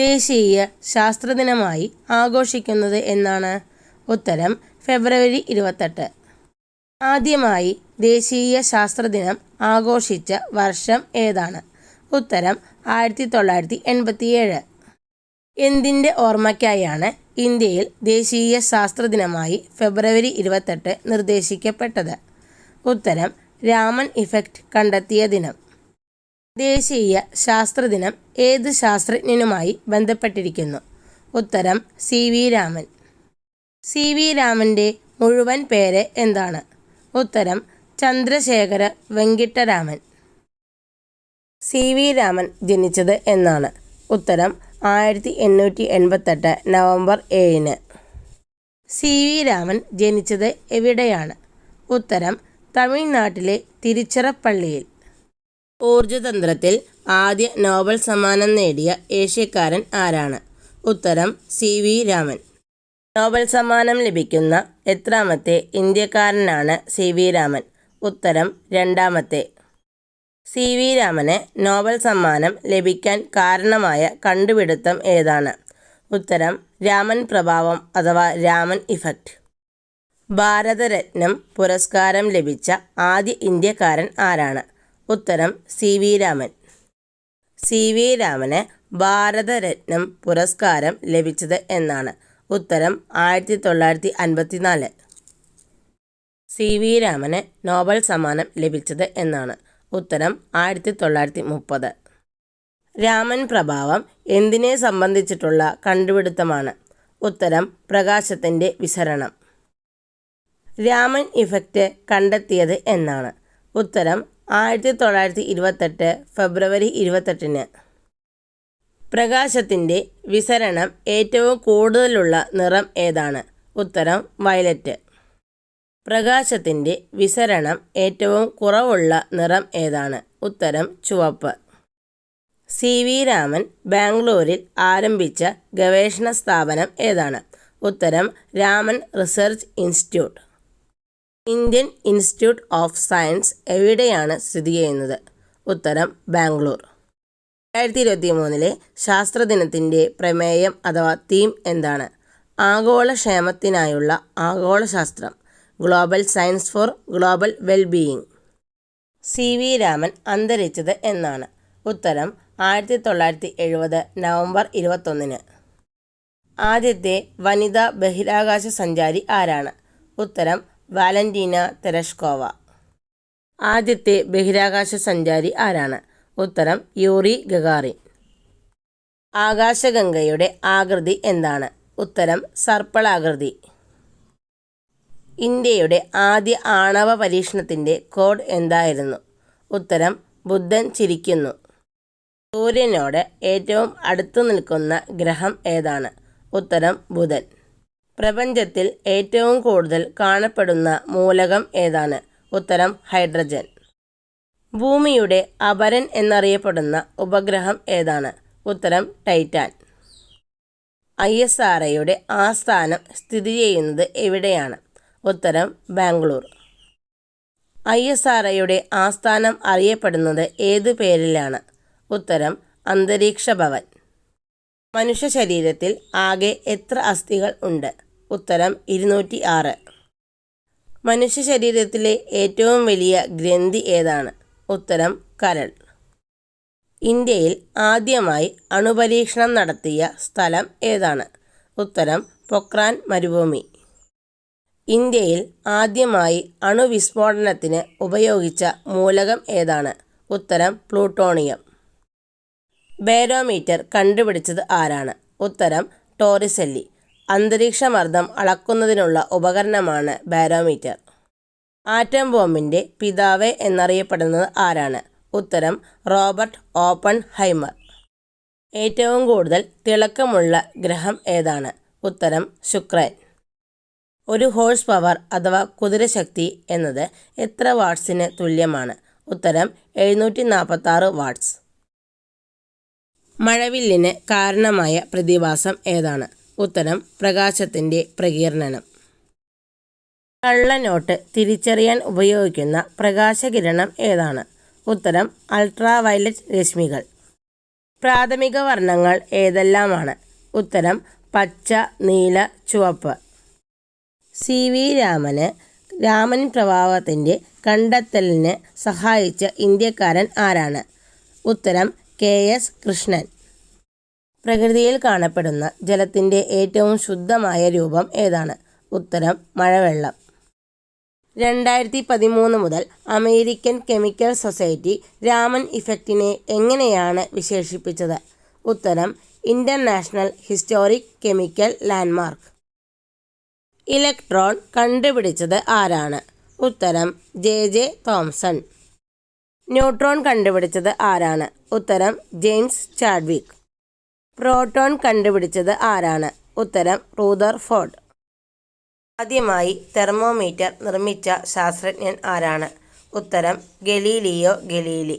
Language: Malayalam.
ദേശീയ ശാസ്ത്രദിനമായി ആഘോഷിക്കുന്നത് എന്നാണ്? ഉത്തരം ഫെബ്രുവരി 28. ആദ്യമായി ദേശീയ ശാസ്ത്രദിനം ആഘോഷിച്ച വർഷം ഏതാണ്? ഉത്തരം 1987. എന്തിൻ്റെ ഓർമ്മയ്ക്കായാണ് ഇന്ത്യയിൽ ദേശീയ ശാസ്ത്രദിനമായി ഫെബ്രുവരി 28 നിർദ്ദേശിക്കപ്പെട്ടത്? ഉത്തരം രാമൻ ഇഫക്റ്റ് കണ്ടെത്തിയ ദിനം. ദേശീയ ശാസ്ത്രദിനം ഏത് ശാസ്ത്രജ്ഞനുമായി ബന്ധപ്പെട്ടിരിക്കുന്നു? ഉത്തരം CV രാമൻ. CV രാമൻ്റെ മുഴുവൻ പേര് എന്താണ്? ഉത്തരം ചന്ദ്രശേഖര വെങ്കിട്ടരാമൻ. CV രാമൻ ജനിച്ചത് എന്നാണ്? ഉത്തരം 1888 നവംബർ 7. CV രാമൻ ജനിച്ചത് എവിടെയാണ്? ഉത്തരം തമിഴ്നാട്ടിലെ തിരുച്ചിറപ്പള്ളിയിൽ. ഊർജതന്ത്രത്തിൽ ആദ്യ നോബൽ സമ്മാനം നേടിയ ഏഷ്യക്കാരൻ ആരാണ്? ഉത്തരം CV രാമൻ. നോബൽ സമ്മാനം ലഭിക്കുന്ന എത്രാമത്തെ ഇന്ത്യക്കാരനാണ് CV രാമൻ? ഉത്തരം രണ്ടാമത്തെ. CV രാമന് നോബൽ സമ്മാനം ലഭിക്കാൻ കാരണമായ കണ്ടുപിടുത്തം ഏതാണ്? ഉത്തരം രാമൻ പ്രഭാവം അഥവാ രാമൻ ഇഫക്റ്റ്. ഭാരതരത്നം പുരസ്കാരം ലഭിച്ച ആദ്യ ഇന്ത്യക്കാരൻ ആരാണ്? ഉത്തരം CV രാമൻ. CV രാമന് ഭാരതരത്നം പുരസ്കാരം ലഭിച്ചത് എന്നാണ്? ഉത്തരം 1954. CV രാമന് നോബൽ സമ്മാനം ലഭിച്ചത് എന്നാണ്? ഉത്തരം 1930. രാമൻ പ്രഭാവം എന്തിനെ സംബന്ധിച്ചിട്ടുള്ള കണ്ടുപിടുത്തമാണ്? ഉത്തരം പ്രകാശത്തിൻ്റെ വിസരണം. രാമൻ ഇഫക്റ്റ് കണ്ടെത്തിയത് എന്നാണ്? ഉത്തരം 1928 ഫെബ്രുവരി 28. പ്രകാശത്തിൻ്റെ വിസരണം ഏറ്റവും കൂടുതലുള്ള നിറം ഏതാണ്? ഉത്തരം വയലറ്റ്. പ്രകാശത്തിൻ്റെ വിസരണം ഏറ്റവും കുറവുള്ള നിറം ഏതാണ്? ഉത്തരം ചുവപ്പ്. CV രാമൻ ബാംഗ്ലൂരിൽ ആരംഭിച്ച ഗവേഷണ സ്ഥാപനം ഏതാണ്? ഉത്തരം Raman research institute. Indian institute of science എവിടെയാണ് സ്ഥിതി ചെയ്യുന്നത്? ഉത്തരം ബാംഗ്ലൂർ. 2023 ശാസ്ത്രദിനത്തിൻ്റെ പ്രമേയം അഥവാ തീം എന്താണ്? ആഗോള ക്ഷേമത്തിനായുള്ള ആഗോളശാസ്ത്രം. Global science for global wellbeing. CV Raman അന്തരിച്ചത് എന്നാണ്? ഉത്തരം 1970 നവംബർ 21. ആദ്യത്തെ വനിതാ ബഹിരാകാശ സഞ്ചാരി ആരാണ്? ഉത്തരം വാലന്റീന തെരഷ്കോവ. ആദ്യത്തെ ബഹിരാകാശ സഞ്ചാരി ആരാണ്? ഉത്തരം യൂറി ഗഗാറിൻ. ആകാശഗംഗയുടെ ആകൃതി എന്താണ്? ഉത്തരം സർപ്പിളാകൃതി. ഇന്ത്യയുടെ ആദ്യ ആണവ പരീക്ഷണത്തിൻ്റെ കോഡ് എന്തായിരുന്നു? ഉത്തരം ബുദ്ധൻ ചിരിക്കുന്നു. സൂര്യനോട് ഏറ്റവും അടുത്തു നിൽക്കുന്ന ഗ്രഹം ഏതാണ്? ഉത്തരം ബുധൻ. പ്രപഞ്ചത്തിൽ ഏറ്റവും കൂടുതൽ കാണപ്പെടുന്ന മൂലകം ഏതാണ്? ഉത്തരം ഹൈഡ്രജൻ. ഭൂമിയുടെ അപരൻ എന്നറിയപ്പെടുന്ന ഉപഗ്രഹം ഏതാണ്? ഉത്തരം ടൈറ്റാൻ. ISROയുടെ ആസ്ഥാനം സ്ഥിതി ചെയ്യുന്നത് എവിടെയാണ്? ഉത്തരം ബാംഗ്ലൂർ. ISROയുടെ ആസ്ഥാനം അറിയപ്പെടുന്നത് ഏതു പേരിലാണ്? ഉത്തരം അന്തരീക്ഷ ഭവൻ. മനുഷ്യ ശരീരത്തിൽ ആകെ എത്ര അസ്ഥികൾ ഉണ്ട്? ഉത്തരം 206. മനുഷ്യ ശരീരത്തിലെ ഏറ്റവും വലിയ ഗ്രന്ഥി ഏതാണ്? ഉത്തരം കരൾ. ഇന്ത്യയിൽ ആദ്യമായി അണുപരീക്ഷണം നടത്തിയ സ്ഥലം ഏതാണ്? ഉത്തരം പൊക്രാൻ മരുഭൂമി. ഇന്ത്യയിൽ ആദ്യമായി അണുവിസ്ഫോടനത്തിന് ഉപയോഗിച്ച മൂലകം ഏതാണ്? ഉത്തരം പ്ലൂട്ടോണിയം. ബാരോമീറ്റർ കണ്ടുപിടിച്ചത് ആരാണ്? ഉത്തരം ടോറിസെല്ലി. അന്തരീക്ഷമർദ്ദം അളക്കുന്നതിനുള്ള ഉപകരണമാണ് ബാരോമീറ്റർ. ആറ്റം ബോംബിൻ്റെ പിതാവ് എന്നറിയപ്പെടുന്നത് ആരാണ്? ഉത്തരം റോബർട്ട് ഓപ്പൺഹൈമർ. ഏറ്റവും കൂടുതൽ തിളക്കമുള്ള ഗ്രഹം ഏതാണ്? ഉത്തരം ശുക്രൻ. ഒരു ഹോഴ്സ് പവർ അഥവാ കുതിരശക്തി എന്നത് എത്ര വാട്ട്സിന് തുല്യമാണ്? ഉത്തരം 746 വാട്ട്സ്. മഴവില്ലിന് കാരണമായ പ്രതിഭാസം ഏതാണ്? ഉത്തരം പ്രകാശത്തിൻ്റെ പ്രകീർണനം. കള്ളനോട്ട് തിരിച്ചറിയാൻ ഉപയോഗിക്കുന്ന പ്രകാശകിരണം ഏതാണ്? ഉത്തരം അൾട്രാവയലറ്റ് രശ്മികൾ. പ്രാഥമിക വർണ്ണങ്ങൾ ഏതെല്ലാമാണ്? ഉത്തരം പച്ച, നീല, ചുവപ്പ്. CV രാമന് രാമൻ പ്രവാഹത്തിൻ്റെ കണ്ടെത്തലിന് സഹായിച്ച ഇന്ത്യക്കാരൻ ആരാണ്? ഉത്തരം KS കൃഷ്ണൻ. പ്രകൃതിയിൽ കാണപ്പെടുന്ന ജലത്തിൻ്റെ ഏറ്റവും ശുദ്ധമായ രൂപം ഏതാണ്? ഉത്തരം മഴവെള്ളം. 2013 മുതൽ അമേരിക്കൻ കെമിക്കൽ സൊസൈറ്റി രാമൻ ഇഫക്റ്റിനെ എങ്ങനെയാണ് വിശേഷിപ്പിച്ചത്? ഉത്തരം international historic chemical landmark. Electron കണ്ടുപിടിച്ചത് ആരാണ്? ഉത്തരം JJ തോംസൺ. ന്യൂട്രോൺ കണ്ടുപിടിച്ചത് ആരാണ്? ഉത്തരം ജെയിംസ് ചാഡ്വിക്. പ്രോട്ടോൺ കണ്ടുപിടിച്ചത് ആരാണ്? ഉത്തരം റൂദർഫോർഡ്. ആദ്യമായി തെർമോമീറ്റർ നിർമ്മിച്ച ശാസ്ത്രജ്ഞൻ ആരാണ്? ഉത്തരം ഗലീലിയോ ഗലീലി.